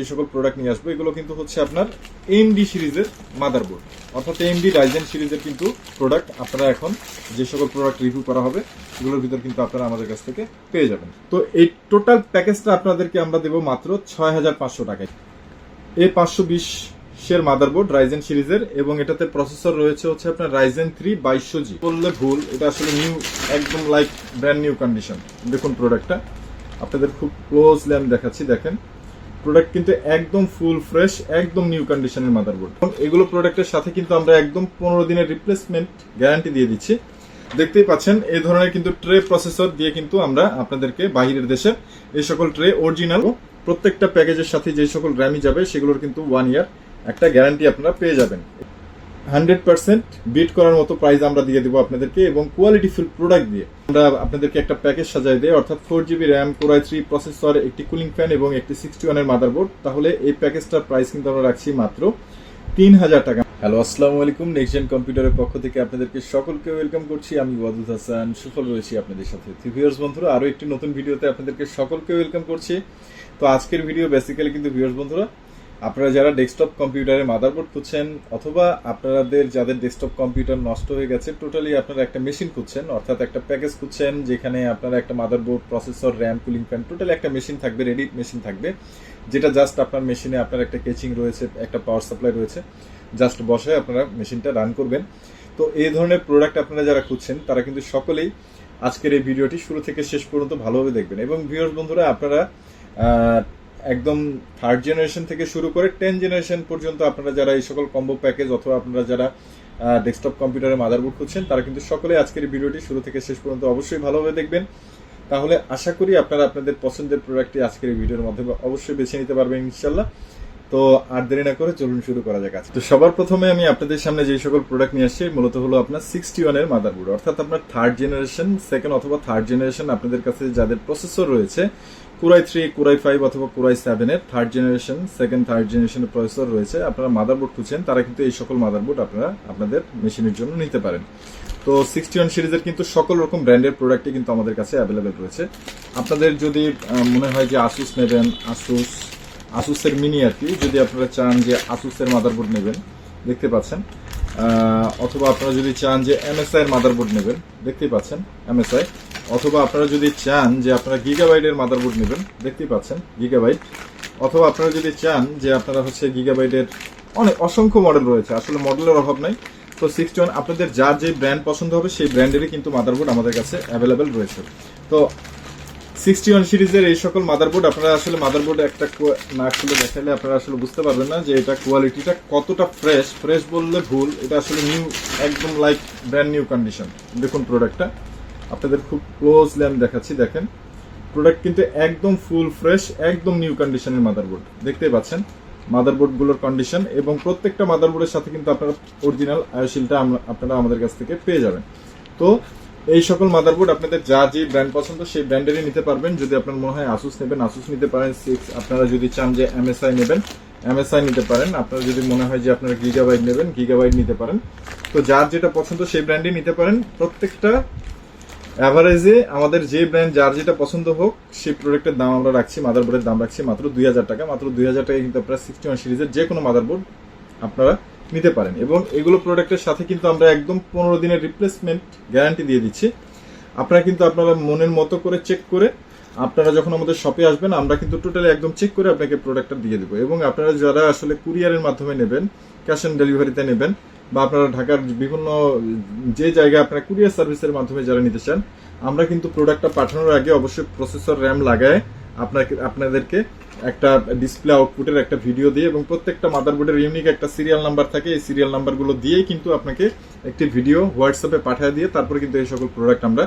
যে সকল প্রোডাক্ট নিয়ে আসবো এগুলো কিন্তু হচ্ছে আপনার এমডি সিরিজের মাদারবোর্ড, অর্থাৎ এমডি রাইজেন সিরিজের কিন্তু প্রোডাক্ট আপনারা এখন যে সকল প্রোডাক্ট রিভিউ করা হবে এগুলোর ভিতর কিন্তু আপনারা আমাদের কাছ থেকে পেয়ে যাবেন। তো এই টোটাল প্যাকেজটা আপনাদেরকে আমরা দেবো মাত্র 6500 টাকায়। A520 এর মাদারবোর্ড রাইজেন সিরিজের, এবং এটাতে প্রসেসর রয়েছে হচ্ছে আপনার রাইজেন 3 2200G। বললে ভুল, এটা আসলে নিউ, একদম লাইক ব্র্যান্ড নিউ কন্ডিশন। দেখুন প্রোডাক্টটা আপনাদের খুব ক্লোজলি আমি দেখাচ্ছি, দেখেন প্রোডাক্ট কিন্তু একদম ফুল ফ্রেশ, একদম নিউ কন্ডিশনের মাদারবোর্ড। এগুলো প্রোডাক্টের সাথে কিন্তু আমরা একদম 15 দিনের রিপ্লেসমেন্ট গ্যারান্টি দিয়ে দিচ্ছি। দেখতেই পাচ্ছেন এই ধরনের কিন্তু ট্রে প্রসেসর দিয়ে কিন্তু আমরা আপনাদেরকে বাইরের দেশের এই সকল ট্রে অরিজিনাল, প্রত্যেকটা প্যাকেজের সাথে যে সকল র্যামই যাবে সেগুলোর কিন্তু 1 ইয়ার একটা গ্যারান্টি আপনারা পেয়ে যাবেন। 100% বিট করার মতো প্রাইস আমরা দিয়ে দিব আপনাদেরকে, এবং কোয়ালিটি ফুল প্রোডাক্ট দিয়ে আমরা আপনাদেরকে একটা প্যাকেজ সাজাই দেয়, অর্থাৎ 4GB RAM, Core i3 processor, একটি কুলিং ফ্যান এবং একটি 61 এর মাদারবোর্ড। তাহলে এই প্যাকেজটার প্রাইস কিন্তু আমরা রাখছি মাত্র 3000 টাকা। হ্যালো, আসসালামু আলাইকুম। নেক্সট জেন কম্পিউটারের পক্ষ থেকে আপনাদেরকে সকলকে ওয়েলকাম করছি। আমি ওয়াদুদ হাসান সুফল রয়েছি আপনাদের সাথে। ভিউয়ার্স বন্ধুরা, আরো একটি নতুন ভিডিওতে আপনাদেরকে সকলকে ওয়েলকাম করছি। তো আজকের ভিডিও বেসিক্যালি কিন্তু ভিউয়ার্স বন্ধুরা, আপনারা যারা ডেস্কটপ কম্পিউটারে মাদারবোর্ড খুঁজছেন, অথবা আপনাদের যাদের ডেস্কটপ কম্পিউটার নষ্ট হয়ে গেছে, টোটালি আপনারা একটা মেশিন খুঁজছেন, অর্থাৎ একটা প্যাকেজ খুঁজছেন যেখানে আপনারা একটা motherboard, processor, RAM, cooling fan, totally একটা মেশিন থাকবে, রেডি মেশিন থাকবে, যেটা জাস্ট আপনার মেশিনে আপনার একটা কেচিং রয়েছে, একটা পাওয়ার সাপ্লাই রয়েছে, জাস্ট বসায় আপনারা মেশিনটা রান করবেন। তো এই ধরনের প্রোডাক্ট আপনারা যারা খুঁজছেন তারা কিন্তু সকলেই আজকের এই ভিডিওটি শুরু থেকে শেষ পর্যন্ত ভালোভাবে দেখবেন। এবং ভিউয়ার্স বন্ধুরা, আপনারা একদম 3rd জেনারেশন থেকে শুরু করে 10th জেনারেশন পর্যন্ত আপনারা যারা এই সকল কম্বো প্যাকেজ, অথবা আপনারা যারা ডেস্কটপ কম্পিউটারে মাদারবোর্ড খুঁজছেন, তারা কিন্তু সকলে আজকের এই ভিডিওটি শুরু থেকে শেষ পর্যন্ত অবশ্যই ভালোভাবে দেখবেন। তাহলে আশা করি আপনারা আপনাদের পছন্দের প্রোডাক্টটি আজকের এই ভিডিওর মাধ্যমে অবশ্যই বেছে নিতে পারবেন ইনশাল্লাহ। তো আর দেরি না করে চলুন শুরু করা যাক। তো সবার প্রথমে আমি আপনাদের সামনে যে সকল প্রোডাক্ট নিয়ে আসছি মূলত হলো আপনার 61 এর মাদারবোর্ড, অর্থাৎ আপনার 3rd জেনারেশন, 2nd অথবা 3rd জেনারেশন আপনাদের কাছে যাদের প্রসেসর রয়েছে, Core i3, Core i5 অথবা Core i7 এর 3rd জেনারেশন, 2nd, 3rd জেনারেশনের প্রসেসর রয়েছে, আপনারা মাদারবোর্ড খুঁজছেন, তারা কিন্তু এই সকল মাদারবোর্ড আপনারা আপনাদের মেশিনের জন্য নিতে পারেন। তো 61 সিরিজের কিন্তু সকল রকম ব্র্যান্ডের প্রোডাক্টই কিন্তু আমাদের কাছে অ্যাভেলেবেল রয়েছে। আপনাদের যদি মনে হয় যে আসুস নেবেন, আসুসের মিনি আর কি, যদি আপনারা চান যে আসুসের মাদারবোর্ড নেবেন, দেখতে পাচ্ছেন, অথবা আপনারা যদি চান যে MSI এর মাদারবোর্ড নেবেন, দেখতেই পাচ্ছেন MSI, অথবা আপনারা যদি চান যে আপনারা গিগাবাইটের মাদারবোর্ড নেবেন, দেখতেই পাচ্ছেন গিগাবাইট, অথবা আপনারা যদি চান যে আপনারা হচ্ছে গিগাবাইটের অসংখ্য মডেল রয়েছে, আসলে মডেলের অভাব নাই। তো 61 আপনাদের যার যে ব্র্যান্ড পছন্দ হবে সেই ব্র্যান্ডেরই কিন্তু মাদারবোর্ড আমাদের কাছে অ্যাভেলেবেল রয়েছে। তো 61 সিরিজের এই সকল মাদারবোর্ড আপনারা আসলে মাদারবোর্ড একটা না খুলে দেখালে আপনারা আসলে বুঝতে পারবেন না যে এটা কোয়ালিটিটা কতটা ফ্রেশ বললে ভুল, এটা আসলে নিউ, একদম লাইক ব্র্যান্ড নিউ কন্ডিশন। দেখুন প্রোডাক্টটা আপনাদের খুব ক্লোজলি আমি দেখাচ্ছি, দেখেন প্রোডাক্ট কিন্তু একদম ফুল ফ্রেশ, একদম নিউ কন্ডিশনের মাদারবোর্ড। দেখতেই পাচ্ছেন মাদারবোর্ডগুলোর কন্ডিশন, এবং প্রত্যেকটা মাদারবোর্ডের সাথে কিন্তু আপনারা অরিজিনাল আয়োশিলটা আপনারা আমাদের কাছ থেকে পেয়ে যাবেন। তো এই সকল মাদারবোর্ড আপনাদের যা যে ব্র্যান্ড পছন্দ সেই ব্র্যান্ডেরই নিতে পারবেন। যদি আপনার মনে হয় আসুস নেবেন, আসুস নিতে পারেন। আপনারা যদি চান যে MSI নেবেন, MSI নিতে পারেন। আপনারা যদি মনে হয় যে আপনারা গিগাবাইট নেবেন, গিগাবাইট নিতে পারেন। তো যার যেটা পছন্দ সেই ব্র্যান্ডই নিতে পারেন। প্রত্যেকটা অ্যাভারেজে আমাদের যে ব্র্যান্ড যার যেটা পছন্দ হোক সেই প্রোডাক্টের দাম আমরা রাখছি, মাদারবোর্ডের দাম রাখছি মাত্র 2000 টাকা। মাত্র 2000 টাকায় কিন্তু আপনারা 61 সিরিজের যে কোনো মাদারবোর্ড আপনারা নিতে পারেন, এবং এগুলো প্রোডাক্টের সাথে কিন্তু আমরা একদম 15 দিনের রিপ্লেসমেন্ট গ্যারান্টি দিয়ে দিচ্ছি। আপনারা কিন্তু আপনারা মনের মতো করে চেক করে আপনারা যখন আমাদের শপে আসবেন, আমরা কিন্তু টোটালি একদম চেক করে আপনাকে প্রোডাক্টটা দিয়ে দেবো। এবং আপনারা যারা আসলে কুরিয়ারের মাধ্যমে নেবেন, ক্যাশ অন ডেলিভারিতে নেবেন, বা আপনারা ঢাকার বিভিন্ন যে জায়গায় আপনারা কুরিয়ার সার্ভিসের মাধ্যমে যারা নিতে চান, আমরা কিন্তু প্রোডাক্টটা পাঠানোর আগে অবশ্যই প্রসেসর, র্যাম লাগায় আপনাদেরকে একটা ডিসপ্লে আউটপুটের একটা ভিডিও দিয়ে, এবং প্রত্যেকটা মাদারবোর্ডের ইউনিক একটা সিরিয়াল নাম্বার থাকে, এই সিরিয়াল নাম্বারগুলো দিয়েই কিন্তু আপনাকে একটি ভিডিও হোয়াটসঅ্যাপে পাঠিয়ে দিয়ে তারপরে কিন্তু এই সকল প্রোডাক্ট আমরা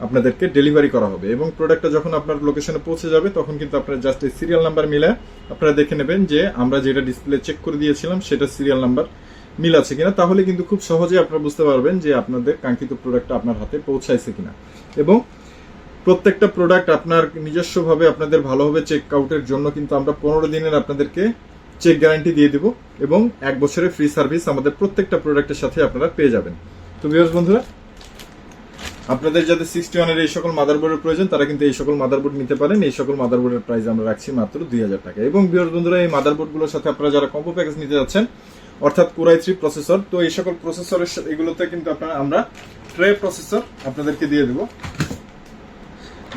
আপনাদেরকে ডেলিভারি করা হবে। এবং প্রোডাক্টটা যখন আপনার লোকেশনে পৌঁছে যাবে তখন কিন্তু আপনারা জাস্ট এই সিরিয়াল নাম্বার মিলে আপনারা দেখে নেবেন যে আমরা যেটা ডিসপ্লে চেক করে দিয়েছিলাম সেটা সিরিয়াল নাম্বার মিল আছে কিনা। তাহলে কিন্তু খুব সহজে আপনারা বুঝতে পারবেন যে আপনাদের কাঙ্ক্ষিত প্রোডাক্টটা আপনার হাতে পৌঁছাইছে কিনা। এবং প্রত্যেকটা প্রোডাক্ট আপনার নিজস্বভাবে আপনাদের ভালোভাবে চেক আউটের জন্য কিন্তু আমরা 15 দিনের আপনাদেরকে চেক গ্যারান্টি দিয়ে দিব, এবং 1 বছরের ফ্রি সার্ভিস আমাদের প্রত্যেকটা প্রোডাক্টের সাথে আপনারা পেয়ে যাবেন। তো ভিউয়ার্স বন্ধুরা, আপনাদের যাদের 61 এর এই সকল মাদারবোর্ডের প্রয়োজন তারা কিন্তু এই সকল মাদারবোর্ড নিতে পারেন। এই সকল মাদারবোর্ডের প্রাইস আমরা রাখছি মাত্র 2000 টাকা। এবং ভিউয়ার্স বন্ধুরা, এই মাদারবোর্ডগুলোর সাথে আপনারা যারা কম্বো প্যাকেজ নিতে যাচ্ছেন, অর্থাৎ Core i3 প্রসেসর, তো এই সকল প্রসেসরের এগুলোতে কিন্তু আপনারা আমরা ট্রে প্রসেসর আপনাদেরকে দিয়ে দেব।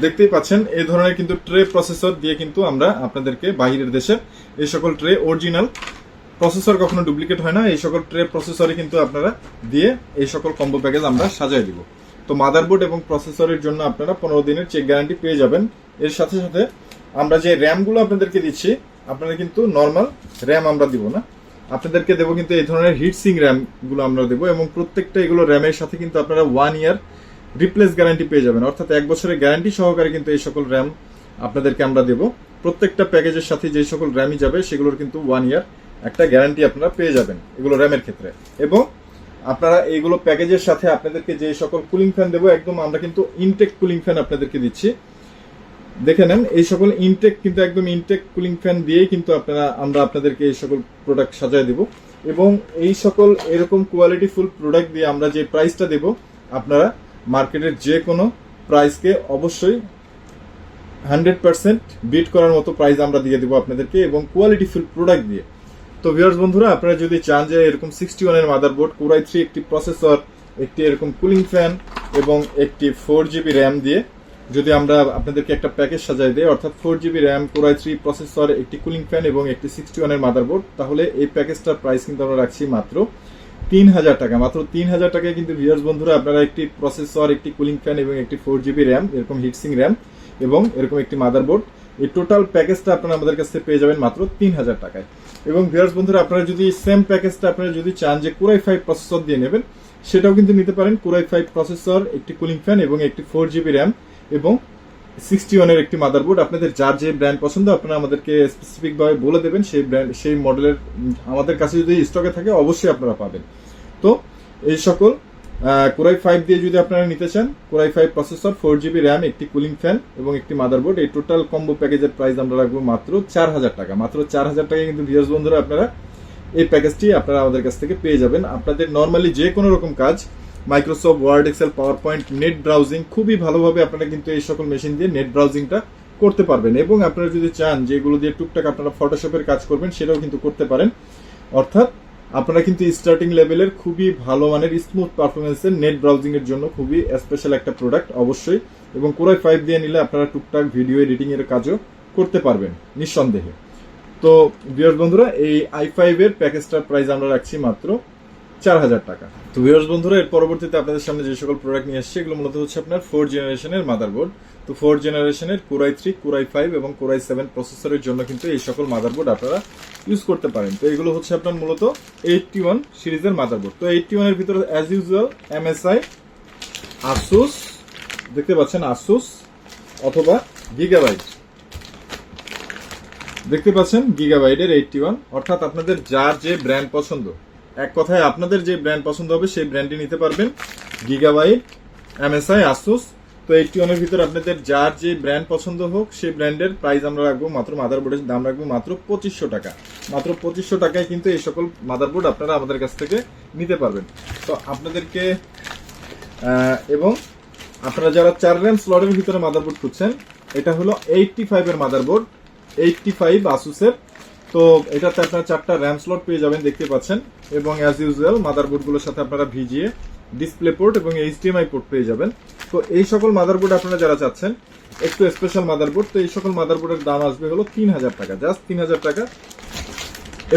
দেখতেই পাচ্ছেন এই ধরনের কিন্তু ট্রে প্রসেসর দিয়ে কিন্তু আমরা আপনাদেরকে বাইরের দেশের এই সকল ট্রে, অরিজিনাল প্রসেসর কখনো ডুপ্লিকেট হয় না, এই সকল ট্রে প্রসেসরই কিন্তু আপনারা দিয়ে এই সকল কম্বো প্যাকেজ আমরা সাজাই দিব। তো মাদারবোর্ড এবং প্রসেসরের জন্য আপনারা 15 দিনের চেক গ্যারান্টি পেয়ে যাবেন। এর সাথে সাথে আমরা যে র্যামগুলো আপনাদেরকে দিচ্ছি, আপনারা কিন্তু নর্মাল র্যাম আমরা দিব না, আপনাদেরকে দেবো কিন্তু এই ধরনের হিটসিং র্যামগুলো আমরা দেবো। এবং প্রত্যেকটা এগুলো র্যামের সাথে কিন্তু আপনারা 1 ইয়ার রিপ্লেস গ্যারান্টি পেয়ে যাবেন, অর্থাৎ 1 বছরের গ্যারান্টি সহকারে কিন্তু এই সকল র্যাম আপনাদেরকে আমরা দেবো। প্রত্যেকটা প্যাকেজের সাথে যে সকল র্যামই যাবে সেগুলোর কিন্তু 1 ইয়ার একটা গ্যারান্টি আপনারা পেয়ে যাবেন এগুলো র্যামের ক্ষেত্রে। এবং আপনারা এইগুলো প্যাকেজের সাথে আপনাদেরকে যে সকল কুলিং ফ্যান দেবো, একদম আমরা কিন্তু ইনটেক কুলিং ফ্যান আপনাদেরকে দিচ্ছি। দেখে নেন, এই সকল ইনটেক কিন্তু একদম ইনটেক কুলিং ফ্যান দিয়েই কিন্তু আমরা আপনাদেরকে এই সকল প্রোডাক্ট সাজায় দেব। এবং এই সকল এরকম কোয়ালিটিফুল প্রোডাক্ট দিয়ে আমরা যে প্রাইসটা দেব, আপনারা মার্কেটের যে কোনো প্রাইসকে অবশ্যই 100% বিট করার মতো প্রাইস আমরা দিয়ে দেবো আপনাদেরকে, এবং কোয়ালিটিফুল প্রোডাক্ট দিয়ে। তো ভিউয়ার্স বন্ধুরা, আপনারা যদি চান যে এরকম 61 এর মাদারবোর্ড, Core i3 একটি প্রসেসর, একটি এরকম কুলিং ফ্যান এবং একটি 4GB র্যাম দিয়ে যদি আমরা আপনাদেরকে একটা প্যাকেজ সাজাই দেই, অর্থাৎ 4GB RAM, Core i3 processor, একটি কুলিং ফ্যান এবং একটি 61 এর মাদারবোর্ড, তাহলে এই প্যাকেজটার প্রাইস কিন্তু আমরা রাখছি মাত্র 3000 টাকা। মাত্র 3000 টাকায় কিন্তু ভিউয়ার্স বন্ধুরা আপনারা একটি প্রসেসর, একটি কুলিং ফ্যান এবং একটি 4GB র্যাম, এরকম হিটসিং র্যাম এবং এরকম একটি মাদারবোর্ড, এই টোটাল প্যাকেজটা আপনারা আমাদের কাছ থেকে পেয়ে যাবেন মাত্র 3000 টাকায়। এবং ভিউয়ার্স বন্ধুরা, আপনারা যদি সেম প্যাকেজটা আপনারা যদি চান যে Core i5 প্রসেসর দিয়ে নেবেন, সেটাও কিন্তু নিতে পারেন। Core i5 প্রসেসর, একটি কুলিং ফ্যান এবং একটি 4GB র্যাম এবং 61 এর একটি মাদারবোর্ড, আপনাদের যার যে ব্র্যান্ড পছন্দ আপনারা আমাদেরকে স্পেসিফিক ভাবে বলে দেবেন, সেই ব্র্যান্ড সেই মডেলের আমাদের কাছে যদি স্টকে থাকে অবশ্যই আপনারা পাবেন। তো এই সকল Core i5 দিয়ে যদি আপনারা নিতে চান, Core i5 processor, 4GB RAM, একটি কুলিং ফ্যান এবং একটি মাদারবোর্ড, এই টোটাল কম্বো প্যাকেজের প্রাইস আমরা রাখবো মাত্র 4000 টাকা। মাত্র 4000 টাকায় কিন্তু ভিউয়ার্স বন্ধুরা আপনারা এই প্যাকেজটি আপনারা আমাদের কাছ থেকে পেয়ে যাবেন। আপনাদের নর্মালি যে কোনো রকম কাজ, Microsoft Word, Excel, PowerPoint, net browsing, খুবই ভালোভাবে আপনারা কিন্তু এই সকল মেশিন দিয়ে নেট ব্রাউজিংটা করতে পারবেন। এবং আপনারা যদি চান যে এগুলো দিয়ে টুকটাক আপনারা ফটোশপের কাজ করবেন, সেটাও কিন্তু করতে পারেন। অর্থাৎ আপনারা কিন্তু স্টার্টিং লেভেলের খুবই ভালো মানের স্মুথ পারফরমেন্সের নেট ব্রাউজিং এর জন্য খুবই স্পেশাল একটা প্রোডাক্ট অবশ্যই। এবং Core i5 দিয়ে নিলে আপনারা টুকটাক ভিডিও এডিটিং এর কাজও করতে পারবেন নিঃসন্দেহে। তো ভিউয়ার্স বন্ধুরা, এই i5 এর প্যাকেজটার প্রাইস আমরা রাখছি মাত্র 4000 টাকা। তো ভিউয়ার্স বন্ধুরা, এর পরবর্তীতে আপনাদের সামনে যে সকল প্রোডাক্ট নিয়ে আসছে, এগুলো মূলত হচ্ছে আপনার 4th জেনারেশনের মাদারবোর্ড। তো 4th জেনারেশনের Core i3, Core i5 এবং Core i7 প্রসেসরের জন্য কিন্তু এই সকল মাদারবোর্ড আপনারা ইউজ করতে পারেন। তো এগুলো হচ্ছে আপনার মূলত 81 সিরিজের মাদারবোর্ড। তো 81 এর ভিতরে অ্যাজ ইউজুয়াল MSI, Asus, দেখতে পাচ্ছেন Asus অথবা Gigabyte, দেখতে পাচ্ছেন Gigabyte-এর 81, অর্থাৎ আপনাদের যার যে ব্র্যান্ড পছন্দ, এক কথায় আপনাদের যে ব্র্যান্ড পছন্দ হবে সেই ব্র্যান্ডটি নিতে পারবেন। Gigabyte, MSI, Asus। তো 81 এর ভিতরে আপনাদের যার যে ব্র্যান্ড পছন্দ হোক সেই ব্র্যান্ডের প্রাইস আমরা রাখবো মাত্র, মাদারবোর্ডের দাম রাখবো মাত্র 2500 টাকা। মাত্র 2500 টাকায় কিন্তু এই সকল মাদারবোর্ড আপনারা আমাদের কাছ থেকে নিতে পারবেন। তো আপনাদেরকে এবং আপনারা যারা 4 র্যাম স্লটের ভিতরে মাদারবোর্ড খুঁজছেন, এটা হলো 85 এর মাদারবোর্ড, 85 Asus-এর। তো এটাতে আপনারা 4টা র্যাম স্লট পেয়ে যাবেন, দেখতে পাচ্ছেন। এবং অ্যাজ ইউজুয়াল মাদারবোর্ডগুলোর সাথে আপনারা VGA ডিসপ্লে পোর্ট এবং HDMI পোর্ট পেয়ে যাবেন। তো এই সকল মাদারবোর্ড আপনারা যারা চাচ্ছেন একটু স্পেশাল মাদারবোর্ড, তো এই সকল মাদারবোর্ডের দাম আসবে হলো 3000 টাকা, জাস্ট 3000 টাকা।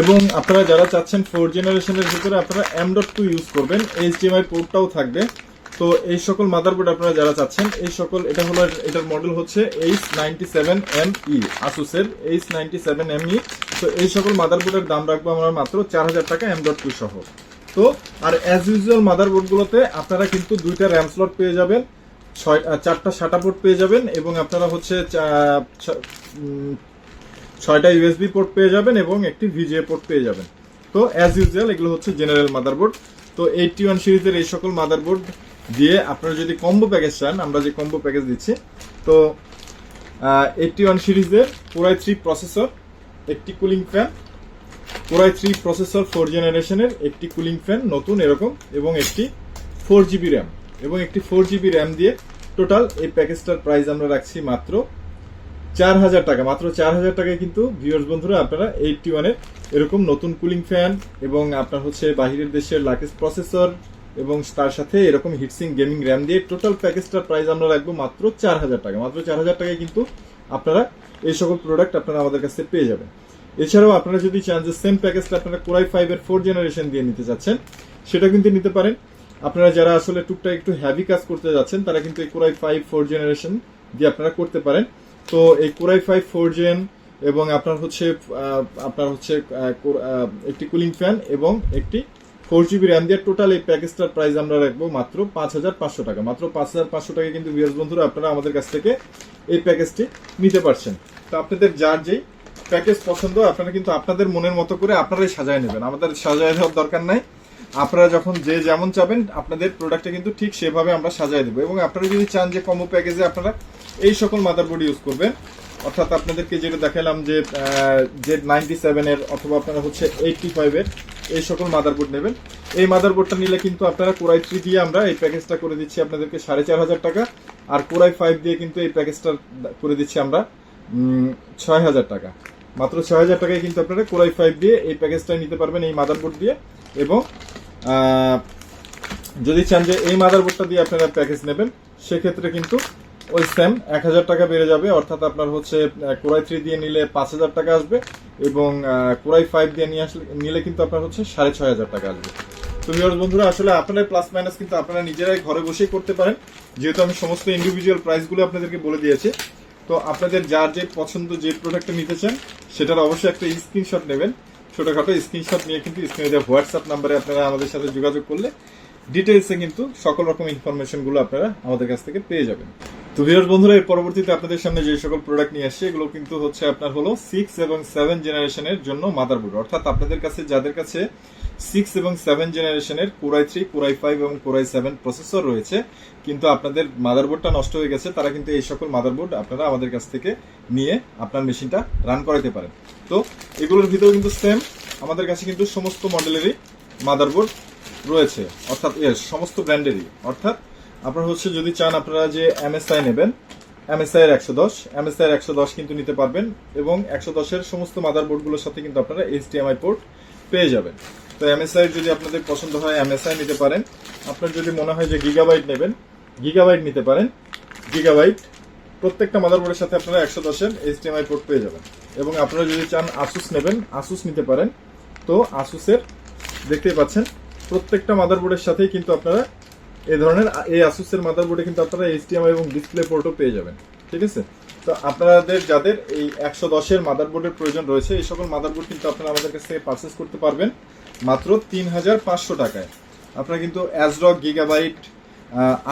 এবং আপনারা যারা চাচ্ছেন 4th জেনারেশনের ভিতরে আপনারা M.2 ইউজ করবেন, HDMI পোর্টটাও থাকবে। তো এই সকল মাদারবোর্ড আপনারা যারা চাচ্ছেন, এই সকল, এটা হলো, এটার মডেল হচ্ছে H97ME, Asus-এর H97ME। তো এই সকল মাদারবোর্ডের দাম রাখবো আমরা মাত্র 4000 টাকা M.2 সহ। তো আর অ্যাজ ইউজুয়াল মাদারবোর্ডগুলোতে আপনারা কিন্তু 2টা র্যাম স্লট পেয়ে যাবেন, 4টা SATA পোর্ট পেয়ে যাবেন এবং আপনারা হচ্ছে 6টা USB পোর্ট পেয়ে যাবেন এবং একটি VGA পোর্ট পেয়ে যাবেন। তো অ্যাজ ইউজুয়াল এগুলো হচ্ছে জেনারেল মাদারবোর্ড। তো 81 সিরিজের এই সকল মাদারবোর্ড দিয়ে আপনারা যদি কম্বো প্যাকেজ চান, আমরা যে কম্বো প্যাকেজ দিচ্ছি, তো 81 সিরিজের Core i3 প্রসেসর, একটি cooling fan, Core i3 processor 4th জেনারেশনের একটি কুলিং ফ্যান নতুন এরকম, এবং একটি 4GB র্যাম। এবং একটি 4GB র্যাম দিয়ে টোটাল এই প্যাকেজটার প্রাইস আমরা রাখছি মাত্র 4000 টাকা। মাত্র 4000 টাকায় কিন্তু ভিউয়ার্স বন্ধুরা আপনারা 81 এর এরকম নতুন কুলিং ফ্যান এবং আপনার হচ্ছে বাহিরের দেশের লার্জেস্ট প্রসেসর এবং তার সাথে এরকম হিটসিং গেমিং র্যাম দিয়ে টোটাল প্যাকেজটার প্রাইস আমরা রাখবো মাত্র 4000 টাকা। মাত্র 4000 টাকায় কিন্তু আপনারা এই সকল প্রোডাক্ট আপনারা আমাদের কাছে পেয়ে যাবেন। এছাড়াও আপনারা যদি চান যে সেম প্যাকেজটা আপনারা কোরাই 5 এর 4 জেনারেশন দিয়ে নিতে চাচ্ছেন, সেটা কিন্তু নিতে পারেন। আপনারা যারা আসলে টুকটাক একটু হেভি কাজ করতে যাচ্ছেন তারা কিন্তু এই কোরাই 5 4 জেনারেশন দিয়ে আপনারা করতে পারেন। তো এই কোরাই 5 4 জেন এবং আপনার হচ্ছে একটি কুলিং ফ্যান এবং একটি 4GB র্যাম দিয়ে টোটাল এই প্যাকেজটার প্রাইস আমরা রাখবো মাত্র 5500 টাকা। মাত্র 5500 টাকা কিন্তু ভিউয়ার্স বন্ধুরা আপনারা আমাদের কাছ থেকে এই প্যাকেজটি নিতে পারছেন। তো আপনাদের যার যেই প্যাকেজ পছন্দ আপনারা কিন্তু আপনাদের মনের মতো করে আপনারাই সাজায় নেবেন, আমাদের সাজায় দেওয়ার দরকার নাই। আপনারা যখন যে যেমন চাবেন আপনাদের প্রোডাক্টটা কিন্তু ঠিক সেভাবে আমরা সাজায় দেবো। এবং আপনারা যদি চান যে কম্বো প্যাকেজে আপনারা এই সকল মাদারবোর্ড ইউজ করবেন, অর্থাৎ আপনাদেরকে যেটা দেখালাম যে Z97 এর অথবা আপনারা হচ্ছে 85 এর এই সকল মাদারবোর্ড নেবেন, এই মাদারবোর্ডটা নিলে কিন্তু আপনারা কোরাই 3 দিয়ে আমরা এই প্যাকেজটা করে দিচ্ছি আপনাদেরকে 4500 টাকা, আর কোরাই 5 দিয়ে কিন্তু এই প্যাকেজটা করে দিচ্ছি আমরা 6000 টাকা। মাত্র 6000 টাকায় কিন্তু আপনারা কোরাই 5 দিয়ে এই প্যাকেজটা নিতে পারবেন এই মাদারবোর্ড দিয়ে। এবং যদি চান যে এই মাদারবোর্ডটা দিয়ে আপনারা প্যাকেজ নেবেন সেক্ষেত্রে কিন্তু ওই সেম 1000 টাকা বেড়ে যাবে, অর্থাৎ আপনার হচ্ছে কোরাই 3 দিয়ে নিলে 5000 টাকা আসবে এবং কোরাই 5 দিয়ে নিলে কিন্তু আপনার হচ্ছে 6500 টাকা আসবে। তো ভিউয়ার্স বন্ধুরা আসলে আপনারা প্লাস মাইনাস কিন্তু আপনারা নিজেরাই ঘরে বসেই করতে পারেন, যেহেতু আমি সমস্ত ইন্ডিভিজুয়াল প্রাইসগুলো আপনাদেরকে বলে দিয়েছি। তো আপনাদের যার যে পছন্দ যে প্রোডাক্টটা নিতে চান সেটার অবশ্যই একটা স্ক্রিনশট নেবেন, ছোটখাটো স্ক্রিনশট নিয়ে কিন্তু স্ক্রিনে দেওয়া হোয়াটসঅ্যাপ নাম্বারে আপনারা আমাদের সাথে যোগাযোগ করলে ডিটেইলসে কিন্তু সকল রকম ইনফরমেশনগুলো আপনারা আমাদের কাছ থেকে পেয়ে যাবেন। তো ভিউয়ার্স বন্ধুরা এর পরবর্তীতে আপনাদের সামনে যে সকল প্রোডাক্ট নিয়ে আসছে এগুলো কিন্তু হচ্ছে আপনার হলো 6 এবং 7 জেনারেশনের জন্য মাদারবোর্ড, অর্থাৎ আপনাদের কাছে যাদের কাছে 6 এবং 7 জেনারেশনের কোরাই 3 কোরাই 5 এবং কোরাই 7 প্রসেসর রয়েছে কিন্তু আপনাদের মাদারবোর্ডটা নষ্ট হয়ে গেছে, তারা কিন্তু এই সকল মাদারবোর্ড আপনারা আমাদের কাছ থেকে নিয়ে আপনার মেশিনটা রান করাতে পারেন। তো এগুলোর ভিতরে কিন্তু সেম আমাদের কাছে কিন্তু সমস্ত মডেলেরই মাদারবোর্ড রয়েছে, অর্থাৎ সমস্ত ব্র্যান্ডেরই। অর্থাৎ আপনারা হচ্ছে যদি চান আপনারা যে MSI নেবেন, MSI এর 110, MSI এর 110 কিন্তু নিতে পারবেন এবং 110 এর সমস্ত মাদারবোর্ডগুলোর সাথে কিন্তু আপনারা HDMI পোর্ট পেয়ে যাবেন। তো MSI যদি আপনাদের পছন্দ হয় MSI নিতে পারেন। আপনার যদি মনে হয় যে গিগাবাইট নেবেন, গিগাবাইট নিতে পারেন। গিগাবাইট প্রত্যেকটা মাদারবোর্ডের সাথে আপনারা 110 এর HDMI পোর্ট পেয়ে যাবেন। এবং আপনারা যদি চান আসুস নেবেন, আসুস নিতে পারেন। তো আসুসের দেখতেই পাচ্ছেন প্রত্যেকটা মাদারবোর্ডের সাথেই কিন্তু আপনারা এই ধরনের এই আসুসের মাদারবোর্ডে কিন্তু আপনারা HDMI এবং ডিসপ্লে পোর্টও পেয়ে যাবেন। ঠিক আছে, তো আপনাদের যাদের এই 110 এর মাদারবোর্ডের প্রয়োজন রয়েছে এই সকল মাদারবোর্ড কিন্তু আপনারা আমাদের কাছ থেকে পারচেস করতে পারবেন মাত্র 3500 টাকায়। আপনারা কিন্তু অ্যাজরক, গিগাবাইট,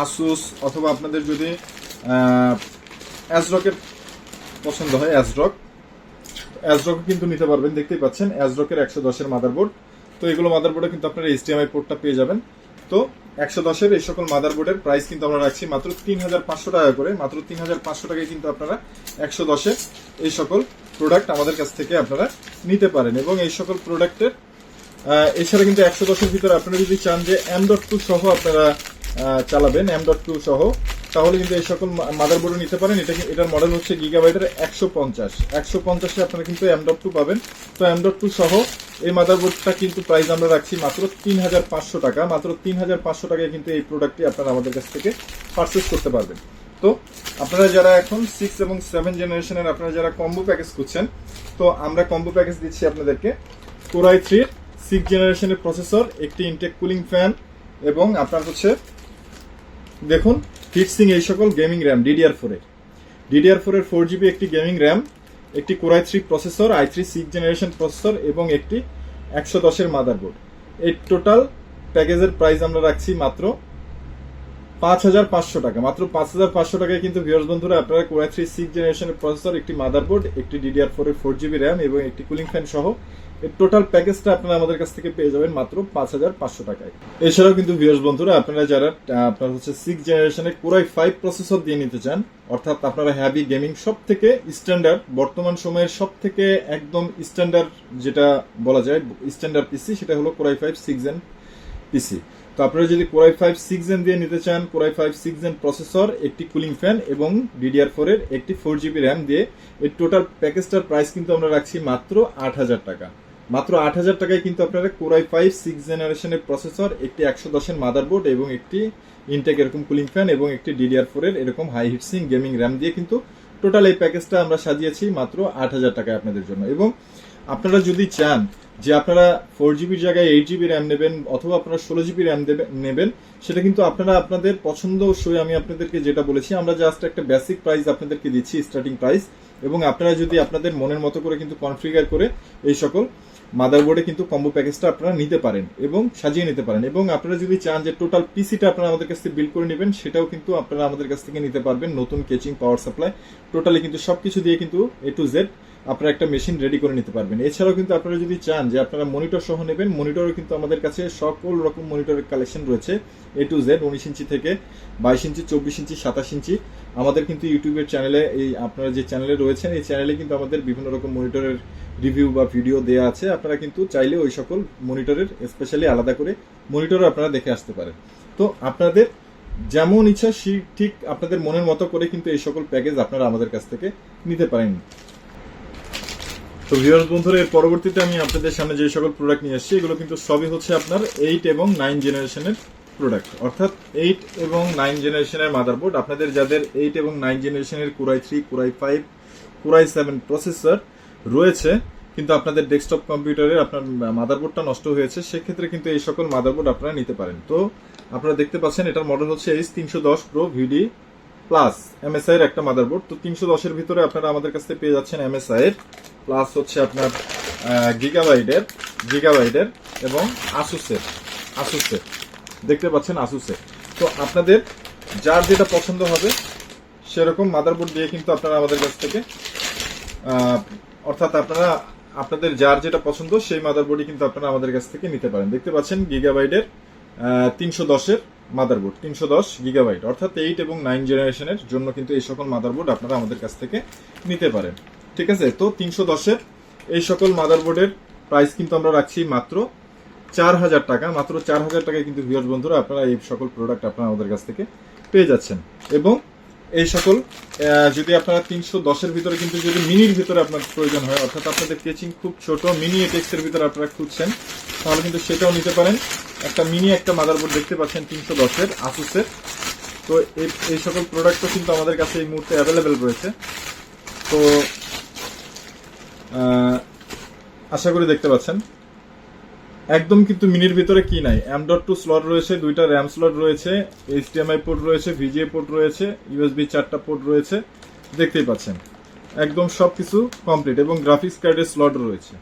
আসুস অথবা আপনাদের যদি অ্যাজরকের পছন্দ হয় অ্যাজরক কিন্তু নিতে পারবেন। দেখতেই পাচ্ছেন অ্যাজরকের 110 এর মাদারবোর্ড। তো এগুলো মাদারবোর্ডে কিন্তু আপনারা HDMI পোর্টটা পেয়ে যাবেন। তো 110 এর এই সকল মাদারবোর্ডের প্রাইস কিন্তু আমরা রাখছি মাত্র 3500 টাকা করে। মাত্র 3500 টাকায় কিন্তু আপনারা 110 এর এই সকল প্রোডাক্ট আমাদের কাছ থেকে আপনারা নিতে পারেন। এবং এই সকল প্রোডাক্টের এছাড়া কিন্তু 110 এর ভিতরে আপনারা যদি চান যে M.2 সহ আপনারা চালাবেন, M.2 সহ, তাহলে কিন্তু এই সকল মাদারবোর্ড নিতে পারেন। এটার মডেল হচ্ছে গিগাবাইটের 150 আপনারা কিন্তু M.2 পাবেন। তো M.2 সহ এই মাদারবোর্ডটা কিন্তু প্রাইস আমরা রাখছি মাত্র 3500 টাকা। মাত্র 3500 টাকায় কিন্তু এই প্রোডাক্টটি আপনারা আমাদের কাছ থেকে পারচেস করতে পারবেন। তো আপনারা যারা এখন 6 এবং 7 জেনারেশনের আপনারা যারা কম্বো প্যাকেজ খুঁজছেন, তো আমরা কম্বো প্যাকেজ দিচ্ছি আপনাদেরকে কোরাই 3 6 জেনারেশনের প্রসেসর, একটি ইনটেক কুলিং ফ্যান এবং আপনার হচ্ছে দেখুন হিটসিং এই সকল গেমিং র্যাম DDR4 এর 4GB একটি গেমিং র্যাম, একটি core i 3 processor, i3 6 generation processor এবং একটি 110 এর মাদারবোর্ড। এই টোটাল প্যাকেজের প্রাইস আমরা রাখছি মাত্র 5500 টাকা। মাত্র 5500 টাকায় কিন্তু ভিউয়ার্স বন্ধুরা আপনারা কোরাই 3 6 জেনারেশনের প্রসেসর, একটি মাদারবোর্ড, একটি DDR4 এর 4GB র্যাম এবং একটি কুলিং ফ্যান সহ এই টোটাল প্যাকেজটা আপনারা আমাদের কাছ থেকে পেয়ে যাবেন মাত্র 5500 টাকায়। এছাড়াও কিন্তু ভিউয়ার্স বন্ধুরা আপনারা যারা আপনার হচ্ছে 6 জেনারেশনের কোরাই 5 প্রসেসর দিয়ে নিতে চান, অর্থাৎ আপনারা হ্যাভি গেমিং সব থেকে স্ট্যান্ডার্ড বর্তমান সময়ের সব থেকে একদম স্ট্যান্ডার্ড যেটা বলা যায় স্ট্যান্ডার্ড পিসি, সেটা হলো কোরাই 5 6 জেন পিসি। তো আপনারা যদি কোরাই 5 6 জেন দিয়ে নিতে চান, কোরাই 5 6 জেন প্রসেসর, একটি কুলিং ফ্যান এবং DDR4 এর একটি 4GB র্যাম দিয়ে এই টোটাল প্যাকেজটার প্রাইস কিন্তু আমরা রাখছি মাত্র 8,000 টাকা। মাত্র 8,000 টাকায় কিন্তু আপনারা কোরাই 5 6 জেনারেশনের প্রসেসর, একটি 110 এর মাদারবোর্ড এবং একটি ইনটেক এরকম কুলিং ফ্যান এবং একটি DDR4 এর এরকম হাই হিটসিং গেমিং র্যাম দিয়ে কিন্তু টোটাল এই প্যাকেজটা আমরা সাজিয়েছি মাত্র 8,000 টাকায় আপনাদের জন্য। এবং আপনারা যদি চান যে আপনারা 4GBর জায়গায় 8GB র্যাম নেবেন অথবা আপনারা 16GB র্যাম নেবেন, সেটা কিন্তু আপনারা আপনাদের পছন্দ সই, আমি আপনাদেরকে যেটা বলেছি, আমরা জাস্ট একটা বেসিক প্রাইস আপনাদেরকে দিচ্ছি, স্টার্টিং প্রাইস, এবং আপনারা যদি আপনাদের মনের মতো করে কিন্তু কনফিগার করে এই সকল মাদারবোর্ডে কিন্তু কম্বো প্যাকেজটা আপনারা নিতে পারেন এবং সাজিয়ে নিতে পারেন। এবং আপনারা যদি চান যে টোটাল পিসিটা আপনারা আমাদের কাছ থেকে বিল্ড করে নেবেন, সেটাও কিন্তু আপনারা আমাদের কাছ থেকে নিতে পারবেন। নতুন কেচিং, পাওয়ার সাপ্লাই, টোটালি কিন্তু সবকিছু দিয়ে কিন্তু A to Z আপনারা একটা মেশিন রেডি করে নিতে পারবেন। এছাড়াও কিন্তু আপনারা যদি চান যে আপনারা মনিটর সহ নেবেন, মনিটরও কিন্তু আমাদের কাছে সকল রকম মনিটরের কালেকশন রয়েছে A to Z, 19 ইঞ্চি থেকে 22 ইঞ্চি, 24 ইঞ্চি, 27 ইঞ্চি। আমাদের কিন্তু ইউটিউবের চ্যানেলে, এই আপনারা যে চ্যানেলে রয়েছেন এই চ্যানেলে কিন্তু আমাদের বিভিন্ন রকম মনিটরের রিভিউ বা ভিডিও দেওয়া আছে। আপনারা কিন্তু চাইলে ওই সকল মনিটরের স্পেশালি আলাদা করে মনিটরও আপনারা দেখে আসতে পারেন। তো আপনাদের যেমন ইচ্ছা ঠিক আপনাদের মনের মতো করে কিন্তু এই সকল প্যাকেজ আপনারা আমাদের কাছ থেকে নিতে পারেন। তো ভিউয়ার্স বন্ধুরা, এর পরবর্তীতে আমি আপনাদের সামনে যে সকল প্রোডাক্ট নিয়ে এসেছি এগুলো কিন্তু সবই হচ্ছে আপনার 8 এবং 9 জেনারেশনের প্রোডাক্ট, অর্থাৎ 8 এবং 9 জেনারেশনের মাদারবোর্ড। আপনাদের যাদের 8 এবং 9 জেনারেশনের কোরাই 3, কোরাই 5, কোরাই 7 প্রসেসর রয়েছে, কিন্তু আপনাদের ডেস্কটপ কম্পিউটারের আপনার মাদারবোর্ডটা নষ্ট হয়েছে, সেক্ষেত্রে কিন্তু এই সকল মাদারবোর্ড আপনারা নিতে পারেন। তো আপনারা দেখতে পাচ্ছেন এটার মডেল হচ্ছে H310 Pro VD plus MSI এর একটা মাদারবোর্ড। তো 310 এর ভিতরে আপনারা আমাদের কাছ থেকে পেয়ে যাচ্ছেন MSI এর, প্লাস হচ্ছে আপনার গিগাবাইটের এবং আসুসের দেখতে পাচ্ছেন আসুসের। তো আপনাদের যার যেটা পছন্দ হবে সেরকম মাদারবোর্ড দিয়ে কিন্তু আপনারা আমাদের কাছ থেকে অর্থাৎ আপনারা আপনাদের যার যেটা পছন্দ সেই মাদারবোর্ডই কিন্তু আপনারা আমাদের কাছ থেকে নিতে পারেন। দেখতে পাচ্ছেন গিগাবাইটের 310 এর মাদারবোর্ড, 310 গিগাবাইট, অর্থাৎ 8 এবং 9 জেনারেশনের জন্য কিন্তু এই সকল মাদারবোর্ড আপনারা আমাদের কাছ থেকে নিতে পারেন। ঠিক আছে, তো 310 এর এই সকল মাদারবোর্ডের প্রাইস কিন্তু আমরা রাখছি মাত্র 4,000 টাকা। মাত্র 4,000 টাকায় কিন্তু ভিউয়ার্স বন্ধুরা আপনারা এই সকল প্রোডাক্ট আপনারা আমাদের কাছ থেকে পেয়ে যাচ্ছেন। এবং এই সকল যদি আপনারা 310 এর ভিতরে কিন্তু যদি মিনির ভিতরে আপনার প্রয়োজন হয়, অর্থাৎ আপনাদের কেচিং খুব ছোট মিনি এটেক্স এর ভিতরে আপনারা খুঁজছেন, তাহলে কিন্তু সেটাও নিতে পারেন। একটা মিনি একটা মাদারবোর্ড দেখতে পাচ্ছেন 310 এর আসুসের। তো এই সকল প্রোডাক্টও কিন্তু আমাদের কাছে এই মুহূর্তে অ্যাভেলেবেল রয়েছে। তো আশা করি দেখতে পাচ্ছেন একদম কিন্তু মিনির ভিতরে কি নাই, M.2 স্লট রয়েছে, দুইটা র্যাম স্লট রয়েছে, HDMI পোর্ট রয়েছে, VGA পোর্ট রয়েছে, USB 4টা পোর্ট রয়েছে, দেখতেই পাচ্ছেন একদম সবকিছু কমপ্লিট, এবং গ্রাফিক্স কার্ডের স্লট রয়েছে